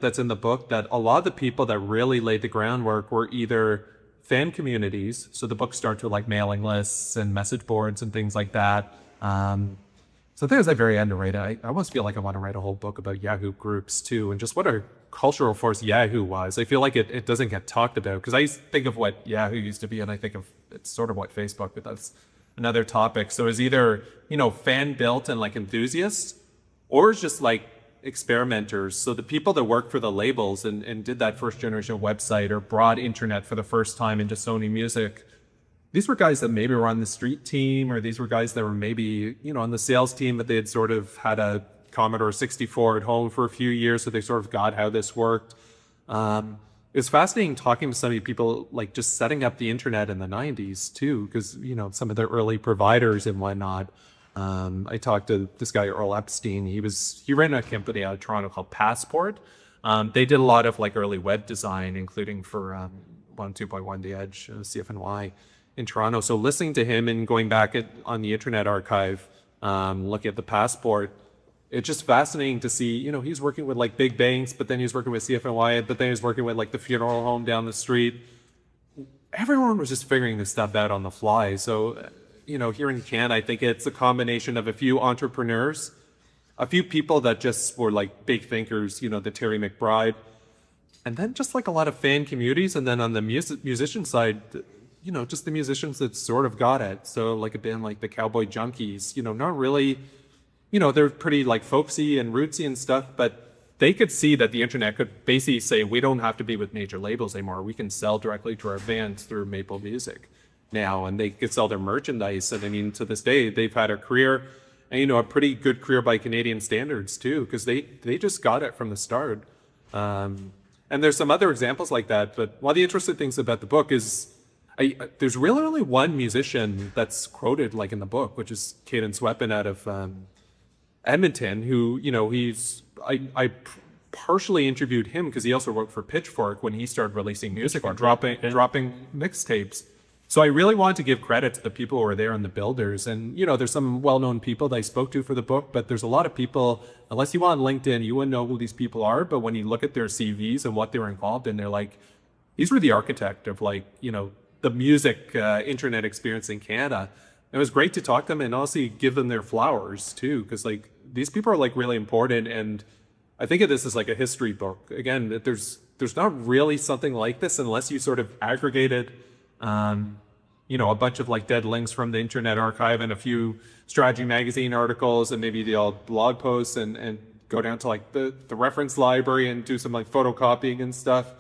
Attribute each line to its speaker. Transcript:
Speaker 1: that's in the book that a lot of the people that really laid the groundwork were either fan communities. So the book starts with like mailing lists and message boards and things like that. So I think it's like very underrated. I almost feel like I want to write a whole book about Yahoo groups too, and just what a cultural force Yahoo was. I feel like it doesn't get talked about because I think of what Yahoo used to be, and I think of it's sort of what Facebook, but that's another topic. So it's either, fan built and like enthusiasts, or it's just like experimenters. So the people that worked for the labels and did that first generation website or brought internet for the first time into Sony Music, these were guys that maybe were on the street team, or these were guys that were maybe, on the sales team, but they had sort of had a Commodore 64 at home for a few years, so they sort of got how this worked. It was fascinating talking to some of the people, like just setting up the internet in the 90s too, because, some of the early providers and whatnot. I talked to this guy, Earl Epstein. He ran a company out of Toronto called Passport. They did a lot of like early web design, including for 2.1 The Edge, CFNY in Toronto. So listening to him and going back on the Internet Archive, looking at the Passport, it's just fascinating to see, he's working with like big banks, but then he's working with CFNY, but then he's working with like the funeral home down the street. Everyone was just figuring this stuff out on the fly. So, here in Canada, I think it's a combination of a few entrepreneurs, a few people that just were like big thinkers, the Terry McBride, and then just like a lot of fan communities. And then on the musician side, just the musicians that sort of got it. So like a band like the Cowboy Junkies, not really, they're pretty like folksy and rootsy and stuff, but they could see that the internet could basically say, we don't have to be with major labels anymore. We can sell directly to our fans through Maple Music now, and they could sell their merchandise. And I mean, to this day, they've had a career, and a pretty good career by Canadian standards too, because they just got it from the start. And there's some other examples like that. But one of the interesting things about the book is there's really only one musician that's quoted like in the book, which is Cadence Weapon out of Edmonton, who, I partially interviewed him because he also worked for Pitchfork when he started releasing music or dropping mixtapes. So I really wanted to give credit to the people who were there and the builders. And, there's some well-known people that I spoke to for the book, but there's a lot of people, unless you want LinkedIn, you wouldn't know who these people are. But when you look at their CVs and what they were involved in, they're like, these were the architect of like, the music internet experience in Canada. It was great to talk to them and also give them their flowers too, because like these people are like really important. And I think of this as like a history book. Again, that there's not really something like this unless you sort of aggregated a bunch of like dead links from the Internet Archive and a few Strategy Magazine articles and maybe the old blog posts and go down to like the reference library and do some like photocopying and stuff.